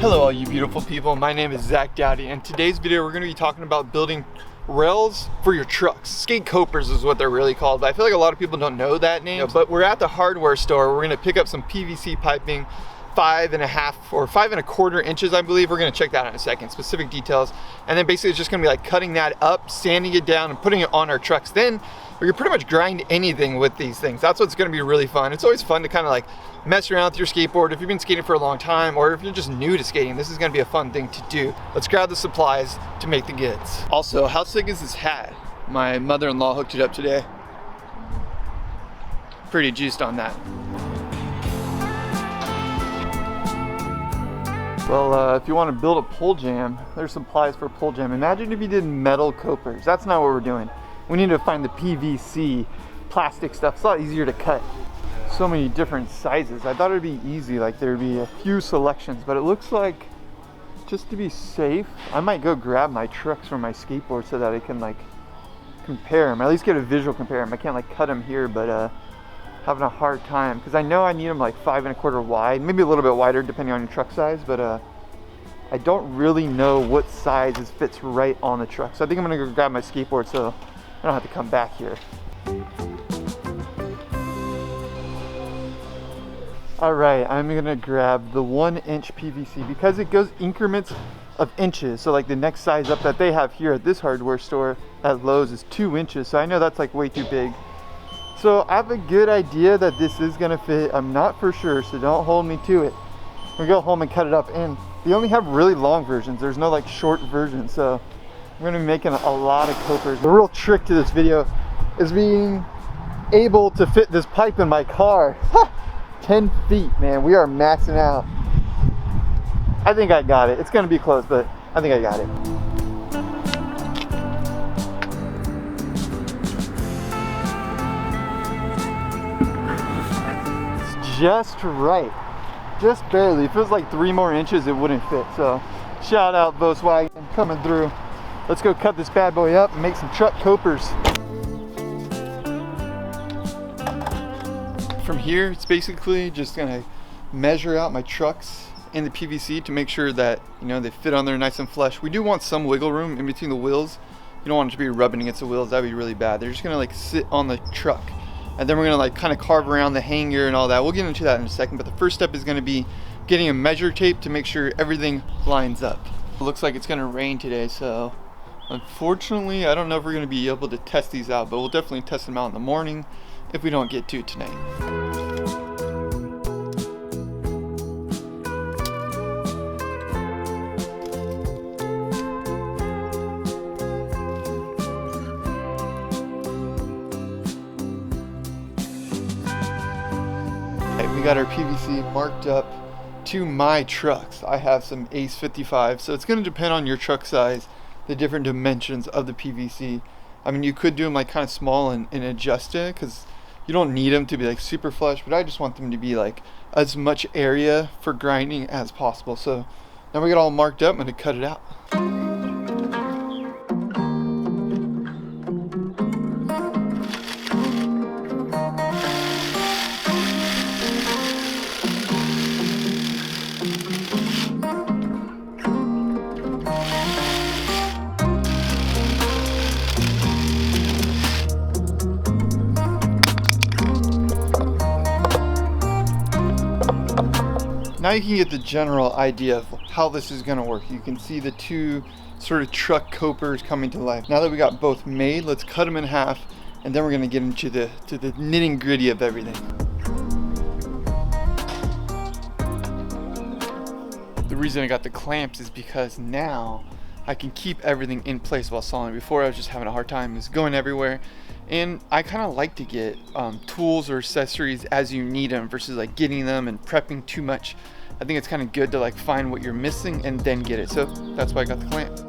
Hello all you beautiful people, my name is Zach Dowdy, and today's video we're going to be talking about building rails for your trucks. Skate copers is what they're really called, but I feel like a lot of people don't know that name. But we're at the hardware store, we're going to pick up some PVC piping, 5.5 or 5.25 inches, I believe. We're going to check that out in a second, specific details. And then basically it's just going to be like cutting that up, sanding it down, and putting it on our trucks. Then we can pretty much grind anything with these things. That's what's going to be really fun. It's always fun to kind of like mess around with your skateboard if you've been skating for a long time, or if you're just new to skating. This is going to be a fun thing to do. Let's grab the supplies to make the goods. Also, how sick is this hat? My mother-in-law hooked it up today. Pretty juiced on that. Well, if you want to build a pole jam, there's supplies for a pole jam. Imagine if you did metal copers. That's not what we're doing. We need to find the PVC plastic stuff. It's a lot easier to cut. So many different sizes. I thought it'd be easy, like there'd be a few selections, but it looks like, just to be safe, I might go grab my trucks from my skateboard so that I can like compare them, at least get a visual compare them. I can't like cut them here, but having a hard time, because I know I need them like 5.25 wide, maybe a little bit wider depending on your truck size, but I don't really know what size fits right on the truck. So I think I'm gonna go grab my skateboard so I don't have to come back here. All right, I'm gonna grab the 1-inch PVC because it goes increments of inches. So like the next size up that they have here at this hardware store at Lowe's is 2 inches. So I know that's like way too big. So I have a good idea that this is gonna fit. I'm not for sure, so don't hold me to it. We'll go home and cut it up. And they only have really long versions. There's no like short version. So we're gonna be making a lot of copers. The real trick to this video is being able to fit this pipe in my car. 10 feet, man. We are maxing out. I think I got it. It's gonna be close, but I think I got it. It's just right. Just barely. If it was like 3 more inches, it wouldn't fit. So shout out Volkswagen coming through. Let's go cut this bad boy up and make some truck copers. From here, it's basically just gonna measure out my trucks in the PVC to make sure that, you know, they fit on there nice and flush. We do want some wiggle room in between the wheels. You don't want it to be rubbing against the wheels. That'd be really bad. They're just gonna like sit on the truck, and then we're gonna like kind of carve around the hanger and all that. We'll get into that in a second, but the first step is gonna be getting a measure tape to make sure everything lines up. It looks like it's gonna rain today, so unfortunately I don't know if we're gonna be able to test these out, but we'll definitely test them out in the morning if we don't get to tonight. Okay, we got our PVC marked up to my trucks. I have some Ace 55, so it's going to depend on your truck size, the different dimensions of the PVC. I mean, you could do them like kind of small and adjust it, because you don't need them to be like super flush, but I just want them to be like as much area for grinding as possible. So now we got all marked up, I'm gonna cut it out. Now you can get the general idea of how this is going to work. You can see the two sort of truck copers coming to life. Now that we got both made, let's cut them in half, and then we're going to get into the nitty gritty of everything. The reason I got the clamps is because now I can keep everything in place while sawing. Before I was just having a hard time, it was going everywhere. And I kind of like to get tools or accessories as you need them versus like getting them and prepping too much. I think it's kind of good to like find what you're missing and then get it. So that's why I got the clamp.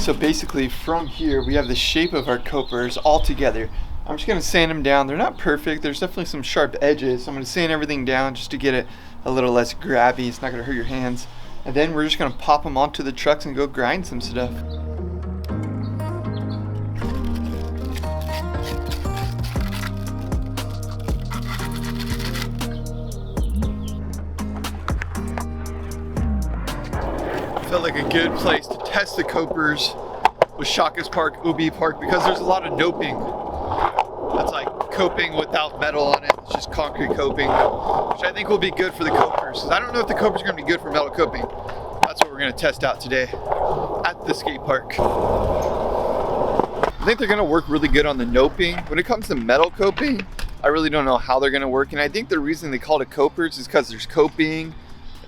So basically from here we have the shape of our copers all together. I'm just gonna sand them down. They're not perfect. There's definitely some sharp edges. So I'm gonna sand everything down just to get it a little less grabby. It's not gonna hurt your hands. And then we're just gonna pop them onto the trucks and go grind some stuff. Felt like a good place to test the copers with Shaka's Park, Ubi Park, because there's a lot of noping. That's like coping without metal on it. It's just concrete coping, which I think will be good for the copers. Because I don't know if the copers are going to be good for metal coping. That's what we're going to test out today at the skate park. I think they're going to work really good on the noping. When it comes to metal coping, I really don't know how they're going to work. And I think the reason they called it copers is because there's coping,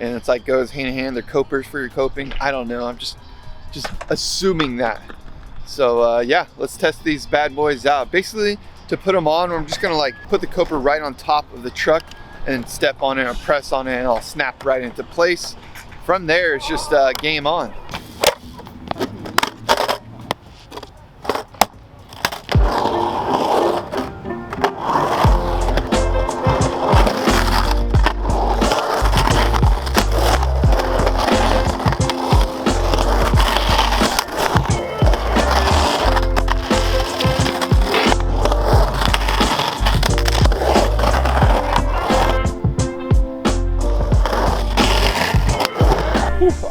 and it's like goes hand in hand. They're copers for your coping. I don't know. I'm just assuming that. So yeah, let's test these bad boys out. Basically, to put them on, I'm just gonna like put the coper right on top of the truck and step on it or press on it, and I'll snap right into place. From there, it's just game on.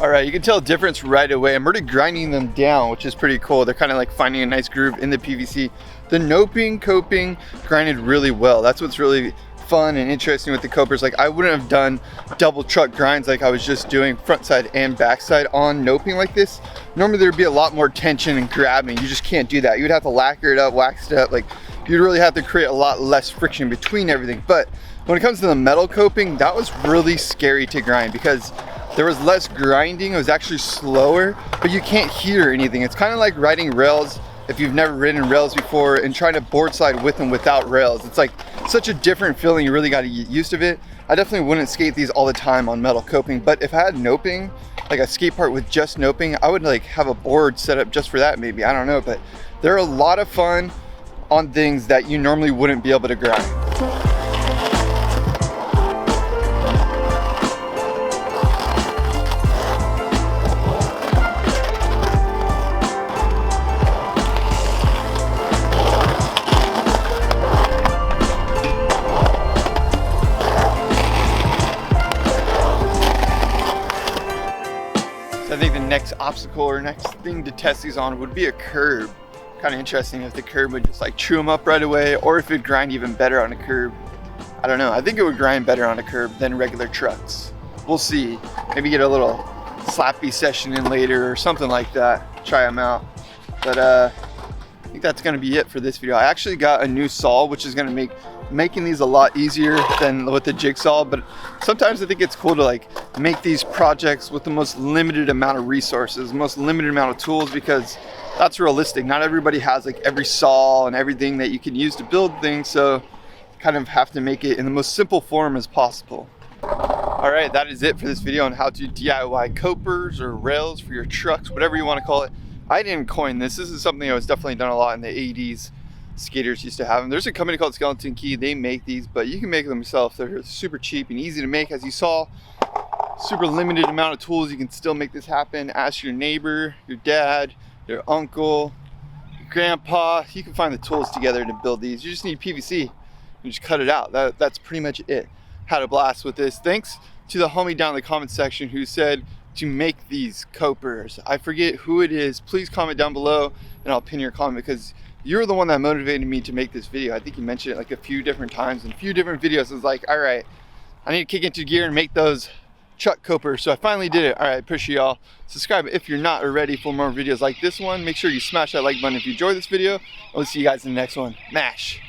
All right, you can tell a difference right away. I'm already grinding them down, which is pretty cool. They're kind of like finding a nice groove in the PVC. The noping, coping grinded really well. That's what's really fun and interesting with the copers. Like I wouldn't have done double truck grinds like I was just doing front side and back side on noping like this. Normally there'd be a lot more tension and grabbing. You just can't do that. You'd have to lacquer it up, wax it up. Like you'd really have to create a lot less friction between everything. But when it comes to the metal coping, that was really scary to grind because there was less grinding. It was actually slower, but you can't hear anything. It's kind of like riding rails if you've never ridden rails before and trying to board slide with and without rails. It's like such a different feeling. You really got to get used to it. I definitely wouldn't skate these all the time on metal coping, but if I had noping, like a skate park with just noping, I would like have a board set up just for that maybe. I don't know, but they're a lot of fun on things that you normally wouldn't be able to grind. I think the next obstacle or next thing to test these on would be a curb. Kind of interesting if the curb would just like chew them up right away, or if it'd grind even better on a curb. I don't know. I think it would grind better on a curb than regular trucks. We'll see. Maybe get a little slappy session in later or something like that. Try them out. But I think that's gonna be it for this video. I actually got a new saw, which is gonna make making these a lot easier than with the jigsaw, but sometimes I think it's cool to like make these projects with the most limited amount of resources, most limited amount of tools, because that's realistic. Not everybody has like every saw and everything that you can use to build things, so kind of have to make it in the most simple form as possible. All right, that is it for this video on how to DIY copers or rails for your trucks, whatever you want to call it. I didn't coin this. This is something that was definitely done a lot in the 80s. Skaters used to have them. There's a company called Skeleton Key. They make these, but you can make them yourself. They're super cheap and easy to make, as you saw. Super limited amount of tools. You can still make this happen. Ask your neighbor, your dad, your uncle, your grandpa. You can find the tools together to build these. You just need PVC. You just cut it out. That's pretty much it. Had a blast with this. Thanks to the homie down in the comment section who said to make these copers. I forget who it is. Please comment down below and I'll pin your comment, because you're the one that motivated me to make this video. I think you mentioned it like a few different times in a few different videos. I was like, all right, I need to kick into gear and make those truck copers. So I finally did it. All right, appreciate y'all. Subscribe if you're not already for more videos like this one. Make sure you smash that like button if you enjoyed this video. I'll see you guys in the next one. Mash.